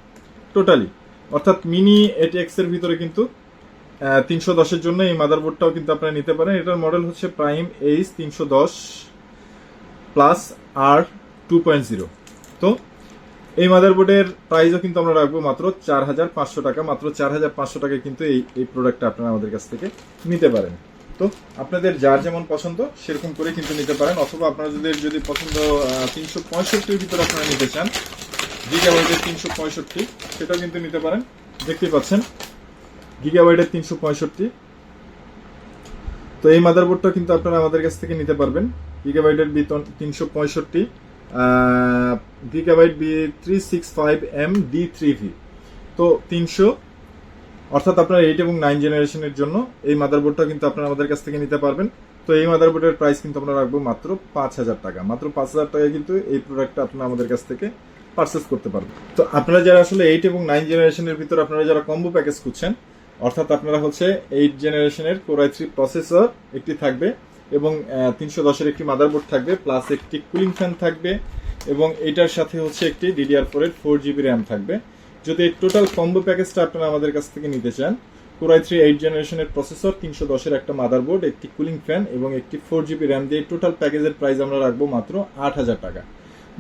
টোটালি। অর্থাৎ মিনি ATX এর ভিতরে কিন্তু 310 এর জন্য এই মাদারবোর্ডটাও কিন্তু আপনারা নিতে পারেন। এটার মডেল হচ্ছে প্রাইম H310 প্লাস R2.0। তো এই মাদারবোর্ডের প্রাইসও কিন্তু আমরা রাখবো মাত্র 4,500 টাকা। মাত্র 4,500 টাকায় কিন্তু এই প্রোডাক্টটা আপনারা আমাদের কাছ থেকে নিতে পারেন। তো আপনাদের যার যেমন পছন্দ সেরকম করে কিন্তু নিতে পারেন, অথবা আপনারা যদি পছন্দ 365-র ভিতরে আপনারা নিতে চান, গিগাবাইটের 365 সেটাও কিন্তু নিতে পারেন। দেখতেই পাচ্ছেন গিগাবাইটের 365। তো এই মাদারবোর্ডটা কিন্তু আপনারা আমাদের কাছ থেকে নিতে পারবেন। গিগাবাইটের 365 গিগাবাইট B365M D3V। তো 300, অর্থাৎ আপনার 8 এবং 9 জেনারেশনের জন্য এই মাদারবোর্ডটা কিন্তু আপনারা আমাদের কাছ থেকে নিতে পারবেন। তো এই মাদারবোর্ডের প্রাইস কিন্তু আমরা রাখবো মাত্র 5,000 টাকা। মাত্র 5,000 টাকায় কিন্তু এই প্রোডাক্টটা আপনারা আমাদের কাছ থেকে পারচেস করতে পারবেন। তো আপনারা যারা আসলে 8 এবং 9 জেনারেশনের ভিতর আপনারা যারা কম্বো প্যাকেজ খুঁজছেন, অর্থাৎ আপনারা হচ্ছে 8 জেনারেশনের কোরাই 3 প্রসেসর একটি থাকবে এবং 310 এর একটি মাদারবোর্ড থাকবে, প্লাস একটি কুলিং ফ্যান থাকবে, এবং এটার সাথে হচ্ছে একটি DDR4 এর 4GB র্যাম থাকবে। যদি এই টোটাল কম্বো প্যাকেজটা আপনারা আমাদের কাছ থেকে নিতে চান, কোরাই 3 8 জেনারেশনের প্রসেসর, 310 এর একটা মাদারবোর্ড, একটি কুলিং ফ্যান এবং একটি 4GB র্যাম দিয়ে টোটাল প্যাকেজের প্রাইস আমরা রাখবো মাত্র 8,000 টাকা।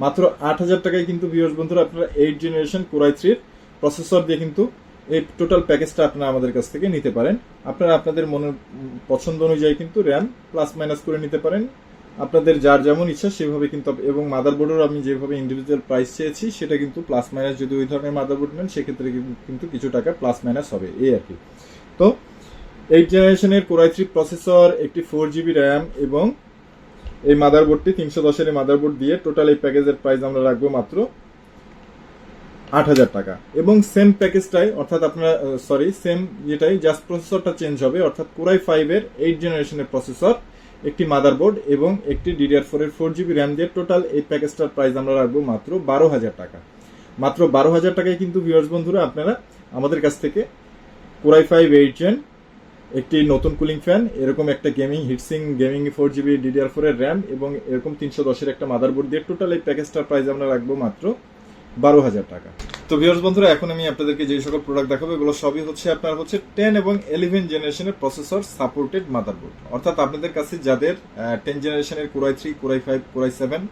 মাত্র 8,000 টাকায় কিন্তু ভিউয়ার্স বন্ধুরা আপনারা 8 জেনারেশন কোরাই 3 প্রসেসর দিয়ে কিন্তু এই টোটাল প্যাকেজটা আপনারা আমাদের কাছ থেকে নিতে পারেন। আপনারা আপনাদের মনের পছন্দ অনুযায়ী কিন্তু র্যাম প্লাস মাইনাস করে নিতে পারেন, আপনাদের যার যেমন ইচ্ছা সেভাবে কিন্তু। এবং মাদারবোর্ডের আমি যেভাবে ইন্ডিভিজুয়াল প্রাইস চেয়েছি সেটা কিন্তু প্লাস মাইনাস, যদি ওই ধরনের মাদারবোর্ড নেন সেক্ষেত্রে কিন্তু কিছু টাকা প্লাস মাইনাস হবে, এই আর কি। তো 8 জেনারেশনের Core i3 প্রসেসর, একটি 4GB র্যাম এবং এই মাদারবোর্ডটি 310 এর মাদারবোর্ড দিয়ে টোটাল এই প্যাকেজের প্রাইস আমরা রাখবো মাত্র 8,000 টাকা। এবং সেম প্যাকেজটাই অর্থাৎ আপনারা সেম যেটাই জাস্ট প্রসেসরটা চেঞ্জ হবে, অর্থাৎ Core i5 এর 8 জেনারেশনের প্রসেসর, একটি মাদারবোর্ড এবং একটি DDR4 এর 4GB র্যাম দিয়ে টোটাল এই প্যাকেজটার প্রাইস আমরা রাখবো মাত্র 12,000 টাকা। মাত্র 12,000 টাকায় কিন্তু ভিউয়ার্স বন্ধুরা আপনারা আমাদের কাছ থেকে Core i5 8 জেন, একটি নতুন কুলিং ফ্যান, এরকম একটা gaming heat sink gaming 4GB DDR4 এর র্যাম এবং এরকম 310 এর একটা মাদারবোর্ড দিয়ে টোটাল এই প্যাকেজটার প্রাইস আমরা রাখবো মাত্র 12,000 টাকা। তো ভিউয়ার্স বন্ধুরা, এখন আমি আপনাদেরকে যে সকল প্রোডাক্ট দেখাবো এগুলো সবই হচ্ছে আপনার হচ্ছে 10 এবং 11 জেনারেশনের প্রসেসর সাপোর্টেড মাদারবোর্ড। অর্থাৎ আপনাদের কাছে যাদের 10 জেনারেশনের Core i3, Core i5, Core i7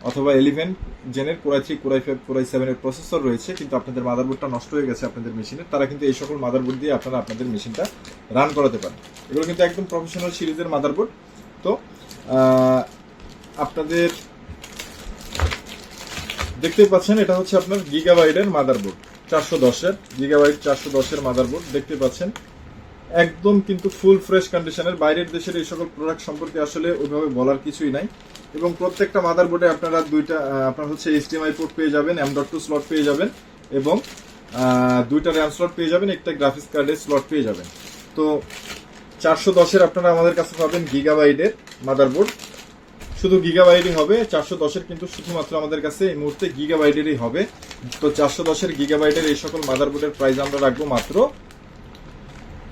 অথবা 11 জেনের Core i3, Core i5, Core i7 এর প্রসেসর রয়েছে, কিন্তু আপনাদের মাদারবোর্ডটা নষ্ট হয়ে গেছে আপনাদের মেশিনে, তারা কিন্তু এই সকল মাদারবোর্ড দিয়ে আপনারা আপনাদের মেশিনটা রান করাতে পারেন। এগুলো কিন্তু একদম প্রফেশনাল সিরিজের মাদারবোর্ড। তো আপনাদের দেখতেই পাচ্ছেন এটা হচ্ছে আপনার গিগাবাইটের মাদারবোর্ড, 410 এর মাদারবোর্ড দেখতে পাচ্ছেন। একদম কিন্তু ফুল ফ্রেশ কন্ডিশনের। বাইরের দেশের এই সকল প্রোডাক্ট সম্পর্কে আসলে ওইভাবে বলার কিছুই নাই। এবং প্রত্যেকটা মাদারবোর্ডে আপনারা আপনার হচ্ছে HDMI পোর্ট পেয়ে যাবেন, M.2 স্লট পেয়ে যাবেন এবং দুইটা র্যাম স্লট পেয়ে যাবেন, একটা গ্রাফিক্স কার্ডের স্লট পেয়ে যাবেন। তো 410 আপনারা আমাদের কাছে পাবেন গিগাবাইটের মাদারবোর্ড, শুধু গিগাবাইটই হবে। 410 কিন্তু শুধুমাত্র আমাদের কাছে এই মুহূর্তে গিগাবাইটেরই হবে। তো 410 গিগাবাইটের এই সকল মাদারবোর্ডের প্রাইস আমরা রাখবো মাত্র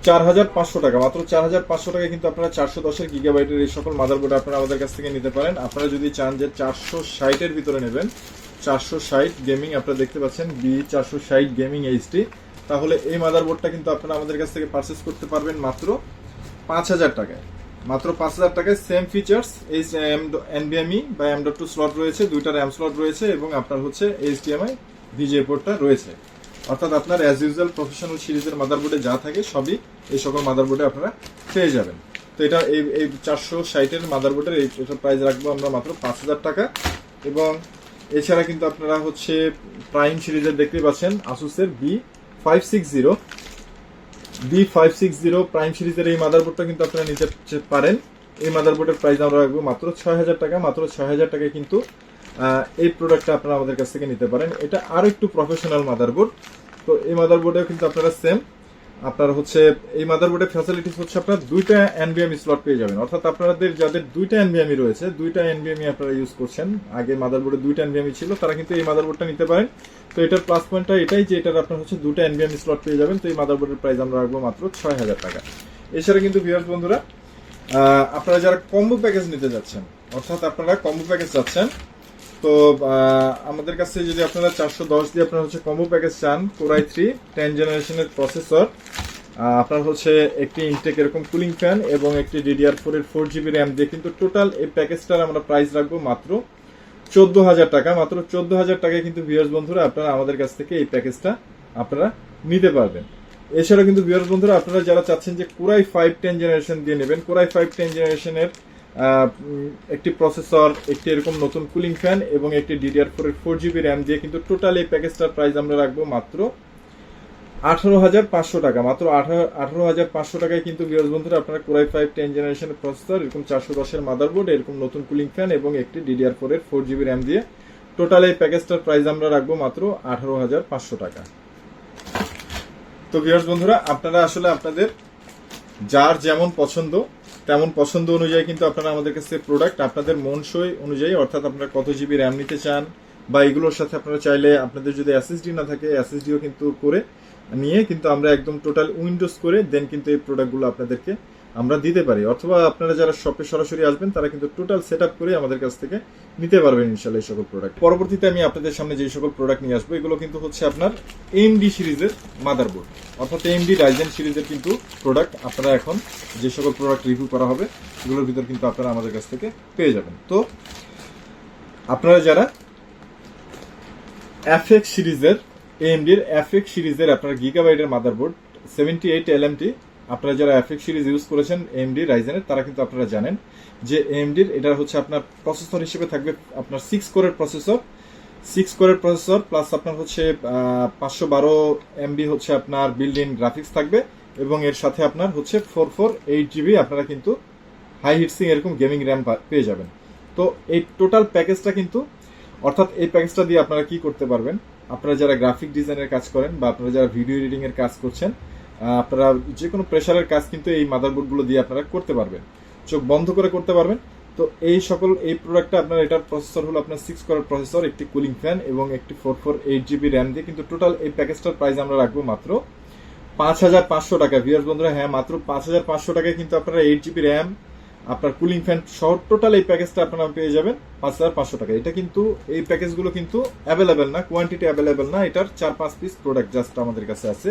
4,500 টাকা। মাত্র 4,500 টাকায় কিন্তু আপনারা 410 গিগাবাইটের এই সকল মাদারবোর্ড আপনারা আমাদের কাছ থেকে নিতে পারেন। আপনারা যদি চান যে 460 এর ভিতরে নেবেন, 460 গেমিং আপনারা দেখতে পাচ্ছেন B460 গেমিং HD, তাহলে এই মাদারবোর্ডটা কিন্তু আপনারা আমাদের কাছ থেকে পারচেজ করতে পারবেন মাত্র 5,000 টাকায়। মাত্র 5,000 টাকায় সেম ফিচার্স, এই NVMe বা M.2 স্লট রয়েছে, দুইটা র্যাম স্লট রয়েছে এবং আপনার হচ্ছে HDMI VGA পোর্টটা রয়েছে। অর্থাৎ আপনার অ্যাজ ইউজুয়াল প্রফেশনাল সিরিজের মাদারবোর্ডে যা থাকে সবই এই সকল মাদারবোর্ডে আপনারা পেয়ে যাবেন। তো এটা এই 460 এর মাদারবোর্ডের এটা প্রাইস রাখবো আমরা মাত্র 5,000 টাকা। এবং এছাড়া কিন্তু আপনারা হচ্ছে প্রাইম সিরিজের দেখতে পাচ্ছেন আসুসের B560 প্রাইম সিরিজের এই মাদারবোর্ডটা কিন্তু আপনারা নিতে পারেন। এই মাদারবোর্ডের প্রাইস আমরা রাখবো মাত্র 6,000 টাকা। মাত্র 6,000 টাকায় কিন্তু এই প্রোডাক্টটা আপনারা আমাদের কাছ থেকে নিতে পারেন। এটা আরো একটু প্রফেশনাল মাদারবোর্ড। তো এই মাদারবোর্ডেও কিন্তু আপনারা সেম আপনার হচ্ছে এই মাদারবোর্ডের ফ্যাসিলিটিস হচ্ছে আপনারা দুইটা NVMe স্লট পেয়ে যাবেন। অর্থাৎ আপনাদের যাদের দুইটা NVMe রয়েছে, দুইটা NVMe আপনারা ইউজ করছেন, আগে মাদারবোর্ডে দুইটা NVMe ছিল, তারা কিন্তু এই মাদারবোর্ডটা নিতে পারেন। তো এটার প্লাস পয়েন্টটা এটাই যে এটার আপনার হচ্ছে দুটো NVMe স্লট পেয়ে যাবেন। তো এই মাদারবোর্ডের প্রাইস আমরা রাখবো মাত্র 6,000 টাকা। এছাড়া কিন্তু ভিউয়ার্স বন্ধুরা, আপনারা যারা কম্বো প্যাকেজ নিতে যাচ্ছেন, অর্থাৎ আপনারা কম্বো প্যাকেজ চাচ্ছেন, তো আমাদের কাছে যদি আপনারা 410 দিয়ে আপনারা হচ্ছে কম্বো প্যাকেজ চান, Core i3 10 জেনারেশনের প্রসেসর, আপনার হচ্ছে একটি ইনটেক এরকম কুলিং ফ্যান এবং একটি DDR4 এর 4GB র্যাম দিয়ে কিন্তু টোটাল এই প্যাকেজটার আমরা প্রাইস রাখবো মাত্র 14,000 টাকা। মাত্র 14,000 টাকায় কিন্তু ভিউয়ার্স বন্ধুরা আপনারা আমাদের কাছ থেকে এই প্যাকেজটা আপনারা নিতে পারবেন। এছাড়া কিন্তু ভিউয়ার্স বন্ধুরা, আপনারা যারা চাচ্ছেন যে Core i5 10 জেনারেশন দিয়ে নেবেন, Core i5 10 জেনারেশনের একটি প্রসেসর, একটি এরকম নতুন কুলিং ফ্যান এবং একটি DDR4 এর 4GB র্যাম দিয়ে কিন্তু টোটাল এই প্যাকেজটার প্রাইস আমরা রাখবো মাত্র 18,500 টাকা। মাত্র 18,500 টাকায় কিন্তু ভিউয়ার্স বন্ধুরা আপনারা Core i5 10 জেনারেশনের প্রসেসর, এরকম 410 এর মাদারবোর্ড, এরকম নতুন কুলিং ফ্যান এবং একটি DDR4 এর 4GB র্যাম দিয়ে টোটাল এই প্যাকেজটার প্রাইস আমরা রাখবো মাত্র 18,500 টাকা। তো ভিউয়ার্স বন্ধুরা, আপনারা আসলে আপনাদের যার যেমন পছন্দ তেমন পছন্দ অনুযায়ী কিন্তু আপনারা আমাদের কাছে প্রোডাক্ট আপনাদের মনসই অনুযায়ী, অর্থাৎ আপনারা কত জিবি র্যাম নিতে চান বা এগুলোর সাথে আপনারা চাইলে আপনাদের যদি SSD না থাকে SSDও কিন্তু করে নিয়ে কিন্তু আমরা একদম টোটাল উইন্ডোজ করে দেন কিন্তু এই প্রোডাক্টগুলো আপনাদেরকে আমরা দিতে পারি। অথবা আপনারা যারা শপে সরাসরি আসবেন তারা কিন্তু টোটাল সেট আপ করে আমাদের কাছ থেকে নিতে পারবেন ইনশাল্লাহ এই সকল প্রোডাক্ট। পরবর্তীতে আমি আপনাদের সামনে যে সকল প্রোডাক্ট নিয়ে আসবো এগুলো কিন্তু হচ্ছে আপনার AMD সিরিজের মাদারবোর্ড, অর্থাৎ AMD Ryzen সিরিজের কিন্তু প্রোডাক্ট আপনারা এখন যে সকল প্রোডাক্ট রিভিউ করা হবে এগুলোর ভিতর কিন্তু আপনারা আমাদের কাছ থেকে পেয়ে যাবেন। তো আপনারা যারা FX সিরিজের AMD এর FX সিরিজের আপনার গিগাবাইটের মাদারবোর্ড 78 LMT আপনারা যারা FX সিরিজ ইউজ করেছেন AMD Ryzen এর, তারা কিন্তু আপনারা জানেন যে AMD এর এটা হচ্ছে আপনার প্রসেসর হিসেবে থাকবে আপনার 6 কোরের প্রসেসর প্লাস আপনার হচ্ছে 512 MB হচ্ছে আপনার বিল্ড ইন গ্রাফিক্স থাকবে এবং এর সাথে আপনার হচ্ছে 448GB আপনারা কিন্তু হাই হিটসিং এরকম গেমিং র্যাম পেয়ে যাবেন। তো এই টোটাল প্যাকেজটা কিন্তু, অর্থাৎ এই প্যাকেজটা দিয়ে আপনারা কি করতে পারবেন, আপনারা যারা গ্রাফিক ডিজাইনের কাজ করেন বা আপনারা যারা ভিডিও এডিটিং এর কাজ করছেন, আপনারা যে কোনো প্রেসারের কাজ কিন্তু এই মাদারবোর্ডগুলো দিয়ে আপনারা করতে পারবেন, চোখ বন্ধ করে করতে পারবেন। তো এই প্রোডাক্টটা আপনার, এটার প্রসেসর হলো আপনার 6 কোরের প্রসেসর, একটি কুলিং ফ্যান এবং একটি 448GB র্যাম দিয়ে কিন্তু টোটাল এই প্যাকেজটার প্রাইস আমরা রাখবো মাত্র 5500 টাকা। ভিউয়ার্স বন্ধুরা, হ্যাঁ মাত্র 5500 টাকায় কিন্তু আপনারা 8GB র্যাম, আপনার কুলিং ফ্যান সহ টোটাল এই প্যাকেজটা আপনারা পেয়ে যাবেন 5500 টাকা। এটা কিন্তু এই প্যাকেজগুলো কিন্তু অ্যাভেলেবেল না, কোয়ান্টিটি অ্যাভেলেবেল না, এটার 4-5 পিস প্রোডাক্ট জাস্ট আমাদের কাছে আছে,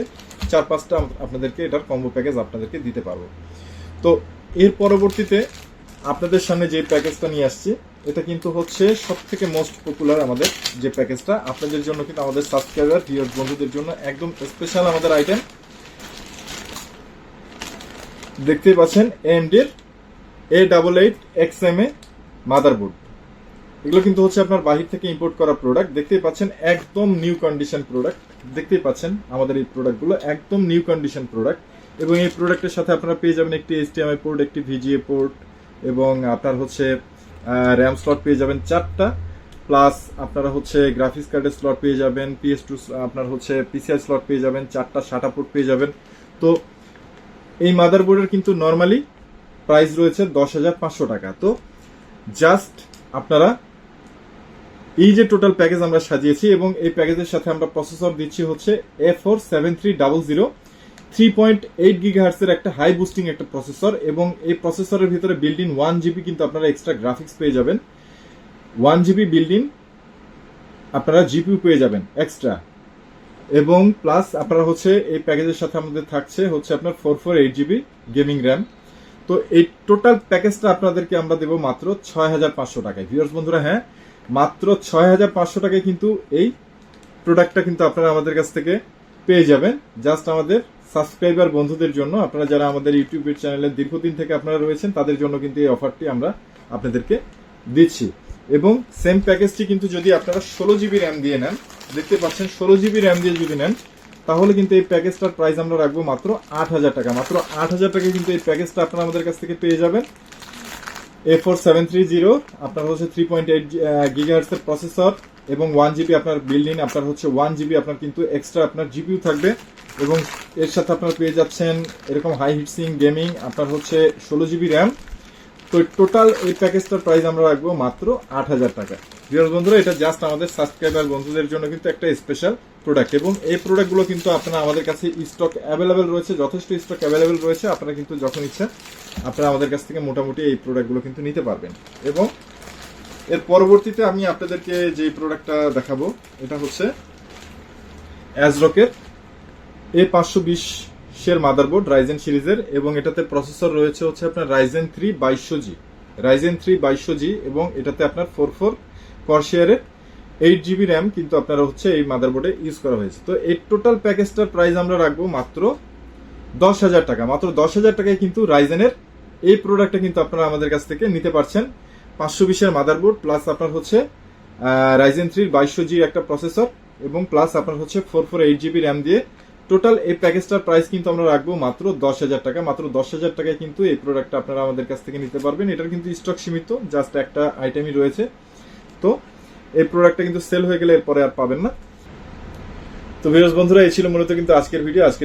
4-5টা আপনাদেরকে এটার কম্বো প্যাকেজ আপনাদেরকে দিতে পারবো। তো এর পরবর্তীতে আপনাদের সামনে যে প্যাকেজটা নিয়ে আসছি, এটা কিন্তু হচ্ছে সব থেকে মোস্ট পপুলার আমাদের যে প্যাকেজটা, আপনাদের জন্য কিন্তু আমাদের সাবস্ক্রাইবার ভিউয়ার্স বন্ধুদের জন্য একদম স্পেশাল আমাদের আইটেম। দেখতেই পাচ্ছেন AMD এর A88XMA মাদারবোর্ড। এগুলো কিন্তু হচ্ছে আপনার বাহির থেকে ইম্পোর্ট করা প্রোডাক্ট। দেখতেই পাচ্ছেন একদম নিউ কন্ডিশন প্রোডাক্ট। দেখতেই পাচ্ছেন আমাদের এই প্রোডাক্টগুলো একদম নিউ কন্ডিশন প্রোডাক্ট, এবং এই প্রোডাক্টের সাথে আপনারা পেয়ে যাবেন একটি HDMI পোর্ট, একটি VGA পোর্ট, এবং আপনার হচ্ছে র্যাম স্লট পেয়ে যাবেন 4টা, প্লাস আপনারা হচ্ছে গ্রাফিক্স কার্ডের স্লট পেয়ে যাবেন, PS2 আপনার হচ্ছে PCI স্লট পেয়ে যাবেন, 4টা SATA পোর্ট পেয়ে যাবেন। তো এই মাদারবোর্ডের কিন্তু নর্মালি প্রাইস রয়েছে 10,500 টাকা। তো জাস্ট আপনারা এই যে টোটাল প্যাকেজ আমরা সাজিয়েছি, এবং এই প্যাকেজের সাথে আমরা প্রসেসর দিচ্ছি হচ্ছে A47300 3.8 GHz এর একটা হাই বুস্টিং একটা প্রসেসর, এবং এই প্রসেসরের ভিতরে বিল্ড ইন 1GB কিন্তু আপনারা এক্সট্রা গ্রাফিক্স পেয়ে যাবেন, 1GB বিল্ড ইন আপনারা GPU পেয়ে যাবেন এক্সট্রা, এবং প্লাস আপনারা হচ্ছে এই প্যাকেজের সাথে আমাদের থাকছে হচ্ছে আপনার 448GB গেমিং র্যাম। তো এই টোটাল প্যাকেজটা আপনাদেরকে আমরা দেবো মাত্র 6500 টাকায়। ভিউয়ার্স বন্ধুরা, হ্যাঁ মাত্র 6500 টাকায় কিন্তু এই প্রোডাক্টটা কিন্তু আপনারা আমাদের কাছ থেকে পেয়ে যাবেন, জাস্ট আমাদের সাবস্ক্রাইবার বন্ধুদের জন্য। আপনারা যারা আমাদের ইউটিউবের চ্যানেলে দীর্ঘদিন থেকে আপনারা রয়েছেন, তাদের জন্য কিন্তু এই অফারটি আমরা আপনাদেরকে দিচ্ছি। এবং সেম প্যাকেজটি কিন্তু যদি আপনারা 16GB র্যাম দিয়ে নেন, দেখতে পাচ্ছেন 16GB র্যাম দিয়ে যদি নেন, তাহলে কিন্তু এই প্যাকেজটার প্রাইস আমরা রাখবো মাত্র 8000 টাকা। মাত্র 8000 টাকায় কিন্তু এই প্যাকেজটা আপনারা আমাদের কাছ থেকে পেয়ে যাবেন। A4730 আপনার হচ্ছে 3.8 GHz এর প্রসেসর, এবং 1GB আপনার বিল্ড ইন, আপনার হচ্ছে 1GB আপনার কিন্তু এক্সট্রা আপনার GPU থাকবে, এবং এর সাথে আপনারা পেয়ে যাচ্ছেন এরকম হাই হিটসিং গেমিং আপনার হচ্ছে 16GB র্যাম। তো টোটাল এই প্যাকেজটার প্রাইস আমরা রাখবো মাত্র 8000 টাকা। ভিউয়ার্স বন্ধুরা, এটা জাস্ট আমাদের সাবস্ক্রাইবার বন্ধুদের জন্য কিন্তু একটা স্পেশাল প্রোডাক্ট, এবং এই প্রোডাক্টগুলো কিন্তু আপনারা আমাদের কাছে স্টক অ্যাভেলেবেল রয়েছে, যথেষ্ট স্টক অ্যাভেলেবেল রয়েছে। আপনারা কিন্তু যখন ইচ্ছা আপনারা আমাদের কাছ থেকে মোটামুটি এই প্রোডাক্টগুলো কিন্তু নিতে পারবেন। এবং এর পরবর্তীতে আমি আপনাদেরকে যে প্রোডাক্টটা দেখাবো, এটা হচ্ছে অ্যাজরকের A520 এর মাদারবোর্ড রাইজেন সিরিজের, এবং এটাতে প্রসেসর রয়েছে হচ্ছে আপনার রাইজেন 3 2200G, এবং এটাতে আপনার 44 কর্সিয়ারের 8GB র্যাম কিন্তু আপনারা হচ্ছে এই মাদারবোর্ডে ইউজ করা হয়েছে। তো এই টোটাল প্যাকেজটার প্রাইস আমরা রাখবো মাত্র 10,000 টাকা। মাত্র 10,000 টাকায় কিন্তু রাইজেনের এই প্রোডাক্টটা কিন্তু আপনারা আমাদের কাছ থেকে নিতে পারছেন। 520 এর মাদারবোর্ড, প্লাস আপনার হচ্ছে রাইজেন 3 2200G একটা প্রসেসর, এবং প্লাস আপনার হচ্ছে 448GB র্যাম দিয়ে টোটাল এই প্যাকেজটার প্রাইস কিন্তু আমরা রাখবো মাত্র 10,000 টাকা। মাত্র 10,000 টাকায় কিন্তু এই প্রোডাক্টটা আপনারা আমাদের কাছ থেকে নিতে পারবেন। এটার কিন্তু স্টক সীমিত, জাস্ট একটা আইটেমই রয়েছে। তো এই প্রোডাক্টটা কিন্তু সেল হয়ে গেলে এরপরে আর পাবেন না। তো ভিউয়ার্স বন্ধুরা, এই ছিল মূলত কিন্তু আজকের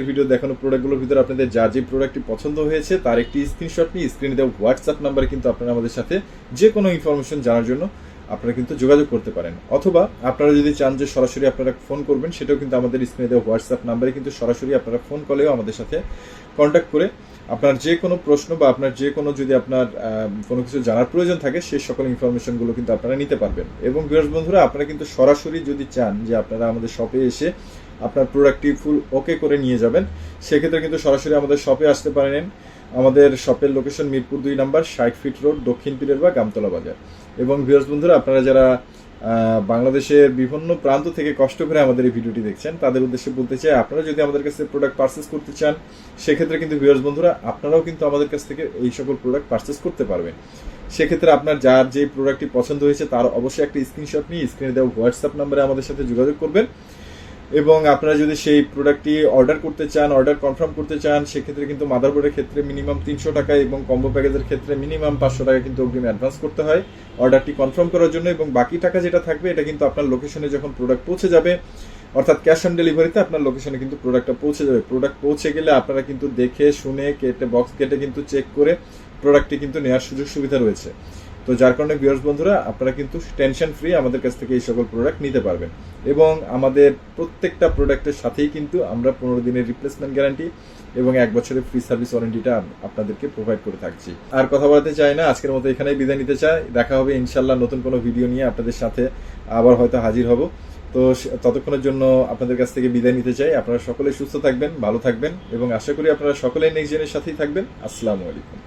ভিডিও দেখানো প্রোডাক্টগুলোর ভিতরে আপনাদের যা যে প্রোডাক্টটি পছন্দ হয়েছে তার একটি স্ক্রিনশট নিয়ে স্ক্রিনে দেওয়া হোয়াটসঅ্যাপ নাম্বারে কিন্তু আপনারা আমাদের সাথে যে কোনো ইনফরমেশন জানার জন্য আপনারা কিন্তু যোগাযোগ করতে পারেন, অথবা আপনারা যদি চান যে সরাসরি আপনারা ফোন করবেন, সেটাও কিন্তু আমাদের স্ক্রিনে দেওয়া হোয়াটসঅ্যাপ নাম্বারে কিন্তু সরাসরি আপনারা ফোন কলেও আমাদের সাথে কন্ট্যাক্ট করে আপনার যে কোনো প্রশ্ন বা আপনার যে কোনো যদি আপনার কোনো কিছু জানার প্রয়োজন থাকে সেই সকল ইনফরমেশনগুলো কিন্তু আপনারা নিতে পারবেন। এবং ভিউয়ার্স বন্ধুরা, আপনারা কিন্তু সরাসরি যদি চান যে আপনারা আমাদের শপে এসে আপনার প্রোডাক্টটি ফুল ওকে করে নিয়ে যাবেন, সেক্ষেত্রে কিন্তু সরাসরি আমাদের শপে আসতে পারেন। আমাদের শপের লোকেশন মিরপুর 2 নম্বর 60 ফিট রোড, দক্ষিণ পীরের বা গামতলা বাজার। এবং ভিউয়ার্স বন্ধুরা, আপনারা যারা বাংলাদেশের বিভিন্ন প্রান্ত থেকে কষ্ট করে আমাদের এই ভিডিওটি দেখছেন, তাদের উদ্দেশ্যে বলতে চাই, আপনারা যদি আমাদের কাছে প্রোডাক্ট পারচেস করতে চান, সেক্ষেত্রে কিন্তু ভিউয়ার্স বন্ধুরা আপনারাও কিন্তু আমাদের কাছ থেকে এই সকল প্রোডাক্ট পারচেস করতে পারবেন। সেক্ষেত্রে আপনার যার যে প্রোডাক্টটি পছন্দ হয়েছে তার অবশ্যই একটা স্ক্রিনশট নিয়ে স্ক্রিনে দেওয়া হোয়াটসঅ্যাপ নাম্বারে আমাদের সাথে যোগাযোগ করবেন। এবং আপনারা যদি সেই প্রোডাক্টটি অর্ডার করতে চান, অর্ডার কনফার্ম করতে চান, সেক্ষেত্রে কিন্তু মাদারবোর্ডের ক্ষেত্রে মিনিমাম 300 টাকা এবং কম্বো প্যাকেজের ক্ষেত্রে মিনিমাম 500 টাকা কিন্তু অগ্রিম অ্যাডভান্স করতে হয় অর্ডারটি কনফার্ম করার জন্য, এবং বাকি টাকা যেটা থাকবে এটা কিন্তু আপনার লোকেশনে যখন প্রোডাক্ট পৌঁছে যাবে, অর্থাৎ ক্যাশ অন ডেলিভারিতে আপনার লোকেশনে কিন্তু প্রোডাক্টটা পৌঁছে যাবে। প্রোডাক্ট পৌঁছে গেলে আপনারা কিন্তু দেখে শুনে কেটে বক্স কেটে কিন্তু চেক করে প্রোডাক্টটি কিন্তু নেওয়ার সুযোগ সুবিধা রয়েছে। তো যার কারণে ভিউয়ার্স বন্ধুরা, আপনারা কিন্তু টেনশন ফ্রি আমাদের কাছ থেকে এই সকল প্রোডাক্ট নিতে পারবেন, এবং আমাদের প্রত্যেকটা প্রোডাক্টের সাথেই কিন্তু আমরা 15 দিনের রিপ্লেসমেন্ট গ্যারান্টি এবং 1 বছরের ফ্রি সার্ভিস ওয়ারেন্টিটা আপনাদেরকে প্রোভাইড করে থাকছি। আর কথা বলতে চাই না, আজকের মতো এখানেই বিদায় নিতে চাই। দেখা হবে ইনশাল্লাহ নতুন কোনো ভিডিও নিয়ে আপনাদের সাথে আবার হয়তো হাজির হব। তো ততক্ষণের জন্য আপনাদের কাছ থেকে বিদায় নিতে চাই। আপনারা সকলেই সুস্থ থাকবেন, ভালো থাকবেন, এবং আশা করি আপনারা সকলেই নেক্সট জেনের সাথেই থাকবেন। আসসালামু আলাইকুম।